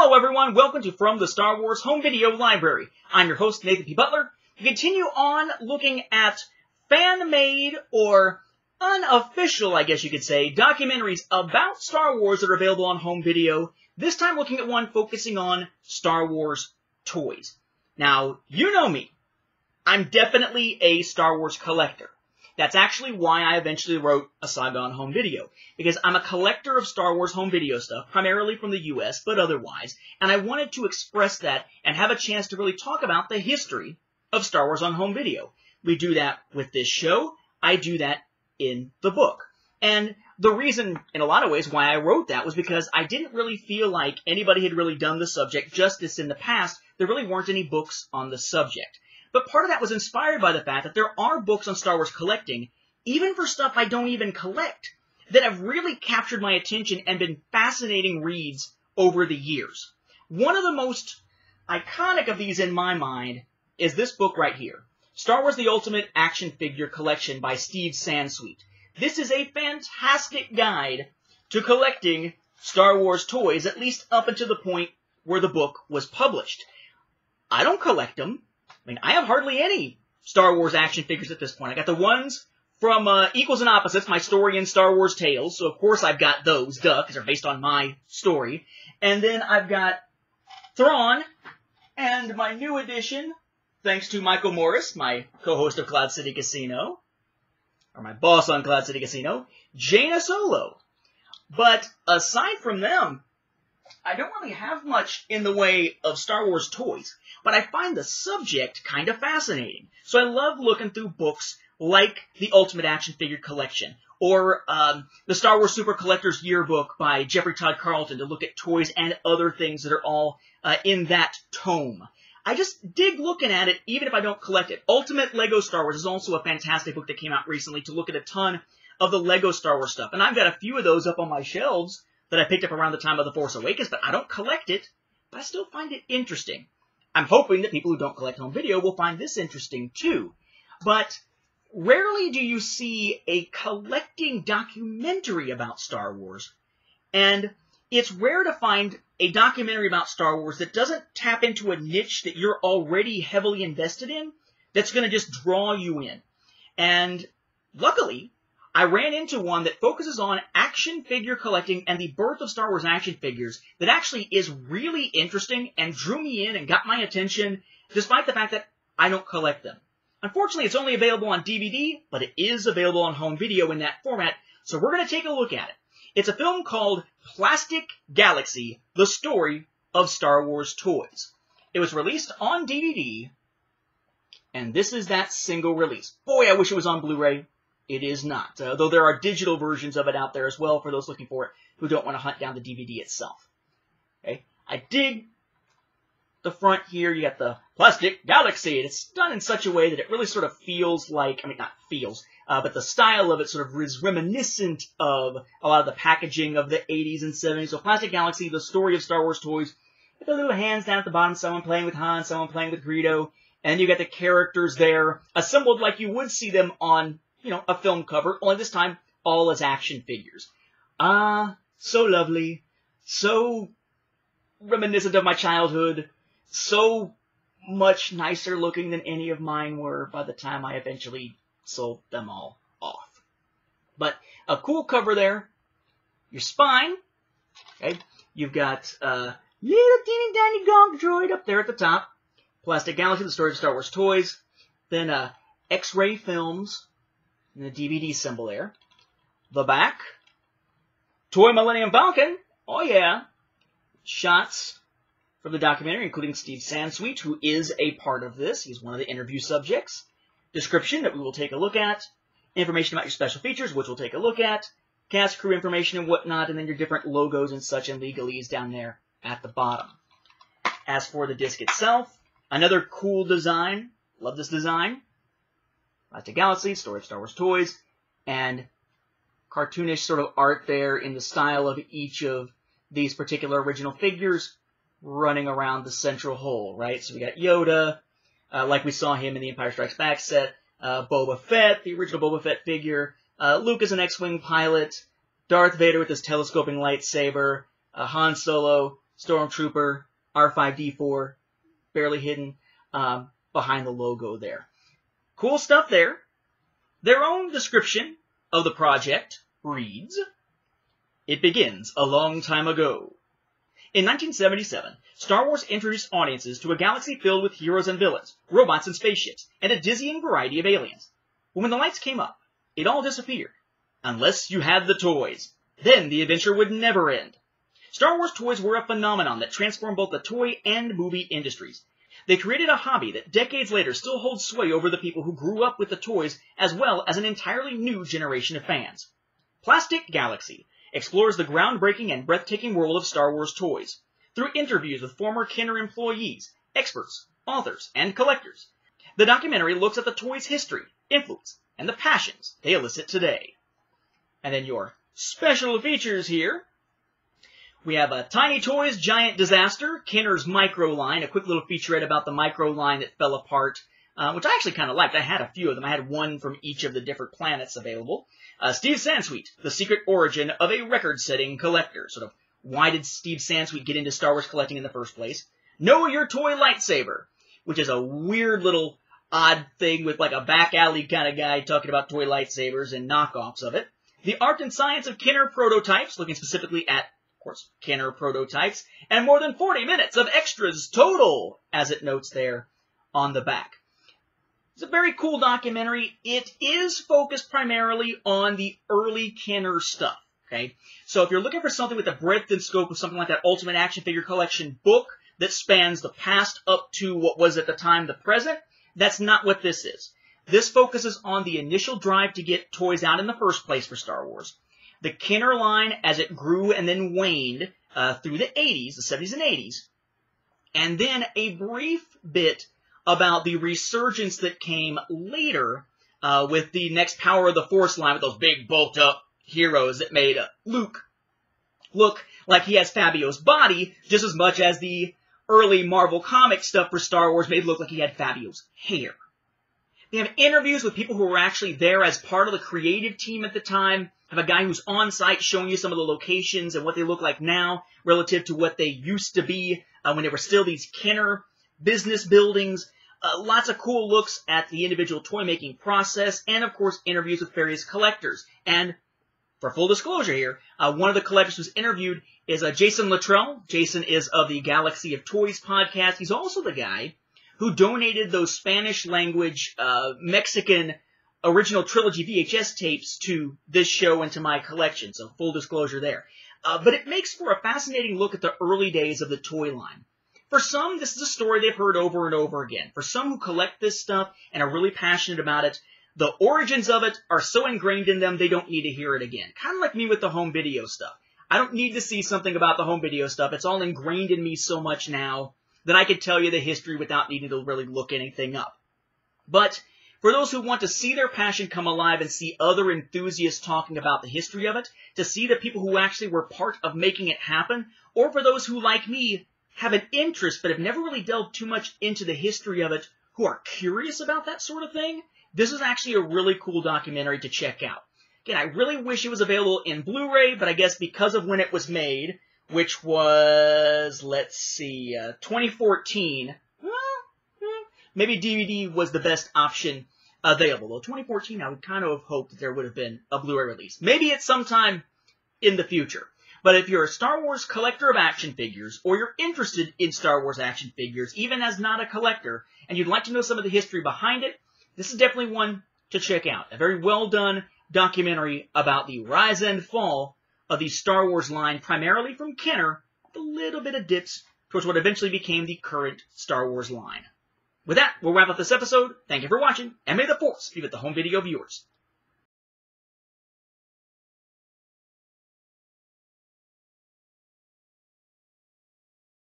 Hello everyone, welcome to From the Star Wars Home Video Library. I'm your host, Nathan P. Butler. We continue on looking at fan-made, or unofficial, I guess you could say, documentaries about Star Wars that are available on home video. This time looking at one focusing on Star Wars toys. Now, you know me. I'm definitely a Star Wars collector. That's actually why I eventually wrote a saga on home video, because I'm a collector of Star Wars home video stuff, primarily from the US, but otherwise, and I wanted to express that and have a chance to really talk about the history of Star Wars on home video. We do that with this show. I do that in the book. And the reason, in a lot of ways, why I wrote that was because I didn't really feel like anybody had really done the subject justice in the past. There really weren't any books on the subject. But part of that was inspired by the fact that there are books on Star Wars collecting, even for stuff I don't even collect, that have really captured my attention and been fascinating reads over the years. One of the most iconic of these in my mind is this book right here, Star Wars The Ultimate Action Figure Collection by Steve Sansweet. This is a fantastic guide to collecting Star Wars toys, at least up until the point where the book was published. I don't collect them. I mean, I have hardly any Star Wars action figures at this point. I got the ones from Equals and Opposites, my story in Star Wars Tales. So, of course, I've got those, because they're based on my story. And then I've got Thrawn, and my new edition, thanks to Michael Morris, my co-host of Cloud City Casino, or my boss on Cloud City Casino, Jaina Solo. But aside from them, I don't really have much in the way of Star Wars toys, but I find the subject kind of fascinating. So I love looking through books like The Ultimate Action Figure Collection, or the Star Wars Super Collector's Yearbook by Jeffrey Todd Carlton to look at toys and other things that are all in that tome. I just dig looking at it, even if I don't collect it. Ultimate Lego Star Wars is also a fantastic book that came out recently to look at a ton of the Lego Star Wars stuff. And I've got a few of those up on my shelves that I picked up around the time of The Force Awakens, but I don't collect it, but I still find it interesting. I'm hoping that people who don't collect home video will find this interesting too. But rarely do you see a collecting documentary about Star Wars, and it's rare to find a documentary about Star Wars that doesn't tap into a niche that you're already heavily invested in, that's going to just draw you in. And luckily, I ran into one that focuses on action figure collecting and the birth of Star Wars action figures that actually is really interesting and drew me in and got my attention, despite the fact that I don't collect them. Unfortunately, it's only available on DVD, but it is available on home video in that format, so we're going to take a look at it. It's a film called Plastic Galaxy, The Story of Star Wars Toys. It was released on DVD, and this is that single release. Boy, I wish it was on Blu-ray. It is not, though there are digital versions of it out there as well for those looking for it who don't want to hunt down the DVD itself. Okay, I dig the front here. You got the Plastic Galaxy. It's done in such a way that it really sort of feels like, I mean, not feels, but the style of it sort of is reminiscent of a lot of the packaging of the 80s and 70s. So Plastic Galaxy, the story of Star Wars toys, with the little hands down at the bottom, someone playing with Han, someone playing with Greedo, and you got the characters there assembled like you would see them on, you know, a film cover, only this time all as action figures. Ah, so lovely, so reminiscent of my childhood, so much nicer looking than any of mine were by the time I eventually sold them all off. But a cool cover there. Your spine, okay, you've got little teeny tiny Gonk droid up there at the top. Plastic Galaxy, the story of Star Wars toys. Then X-Ray Films, and the DVD symbol there. The back. Toy Millennium Falcon. Oh yeah. Shots from the documentary, including Steve Sansweet, who is a part of this. He's one of the interview subjects. Description that we will take a look at. Information about your special features, which we'll take a look at. Cast crew information and whatnot, and then your different logos and such and legalese down there at the bottom. As for the disc itself, another cool design. Love this design. Plastic Galaxy, story of Star Wars toys, and cartoonish sort of art there in the style of each of these particular original figures running around the central hole, right? So we got Yoda, like we saw him in the Empire Strikes Back set, Boba Fett, the original Boba Fett figure, Luke as an X-Wing pilot, Darth Vader with his telescoping lightsaber, Han Solo, Stormtrooper, R5-D4, barely hidden behind the logo there. Cool stuff there. Their own description of the project reads, "It begins a long time ago. In 1977, Star Wars introduced audiences to a galaxy filled with heroes and villains, robots and spaceships, and a dizzying variety of aliens. But when the lights came up, it all disappeared. Unless you had the toys. Then the adventure would never end. Star Wars toys were a phenomenon that transformed both the toy and movie industries. They created a hobby that decades later still holds sway over the people who grew up with the toys, as well as an entirely new generation of fans. Plastic Galaxy explores the groundbreaking and breathtaking world of Star Wars toys through interviews with former Kenner employees, experts, authors, and collectors. The documentary looks at the toys' history, influence, and the passions they elicit today." And then your special features here. We have a Tiny Toys Giant Disaster, Kenner's Micro line, a quick little featurette about the Micro line that fell apart, which I actually kind of liked. I had a few of them. I had one from each of the different planets available. Steve Sansweet, The Secret Origin of a Record-Setting Collector. Sort of, why did Steve Sansweet get into Star Wars collecting in the first place? Know Your Toy Lightsaber, which is a weird little odd thing with like a back alley kind of guy talking about toy lightsabers and knockoffs of it. The Art and Science of Kenner Prototypes, looking specifically at, of course, Kenner prototypes, and more than 40 minutes of extras total, as it notes there on the back. It's a very cool documentary. It is focused primarily on the early Kenner stuff, okay? So if you're looking for something with the breadth and scope of something like that Ultimate Action Figure Collection book that spans the past up to what was at the time the present, that's not what this is. This focuses on the initial drive to get toys out in the first place for Star Wars, the Kenner line as it grew and then waned through the 80s, the 70s and 80s, and then a brief bit about the resurgence that came later with the next Power of the Force line with those big bulked-up heroes that made Luke look like he has Fabio's body just as much as the early Marvel comic stuff for Star Wars made it look like he had Fabio's hair. They have interviews with people who were actually there as part of the creative team at the time. Have a guy who's on site showing you some of the locations and what they look like now relative to what they used to be when they were still these Kenner business buildings. Lots of cool looks at the individual toy-making process, and, of course, interviews with various collectors. And, for full disclosure here, one of the collectors who's interviewed is Jason Luttrell. Jason is of the Galaxy of Toys podcast. He's also the guy who donated those Spanish-language Mexican original trilogy VHS tapes to this show and to my collection, so full disclosure there. But it makes for a fascinating look at the early days of the toy line. For some, this is a story they've heard over and over again. For some who collect this stuff and are really passionate about it, the origins of it are so ingrained in them they don't need to hear it again. Kind of like me with the home video stuff. I don't need to see something about the home video stuff. It's all ingrained in me so much now that I could tell you the history without needing to really look anything up. But for those who want to see their passion come alive and see other enthusiasts talking about the history of it, to see the people who actually were part of making it happen, or for those who, like me, have an interest but have never really delved too much into the history of it, who are curious about that sort of thing, this is actually a really cool documentary to check out. Again, I really wish it was available in Blu-ray, but I guess because of when it was made, which was, let's see, 2014, maybe DVD was the best option available. Though 2014, I would kind of have hoped that there would have been a Blu-ray release. Maybe at some time in the future. But if you're a Star Wars collector of action figures, or you're interested in Star Wars action figures, even as not a collector, and you'd like to know some of the history behind it, this is definitely one to check out. A very well done documentary about the rise and fall of the Star Wars line, primarily from Kenner, with a little bit of dips towards what eventually became the current Star Wars line. With that, we'll wrap up this episode. Thank you for watching, and may the Force be with the home video viewers.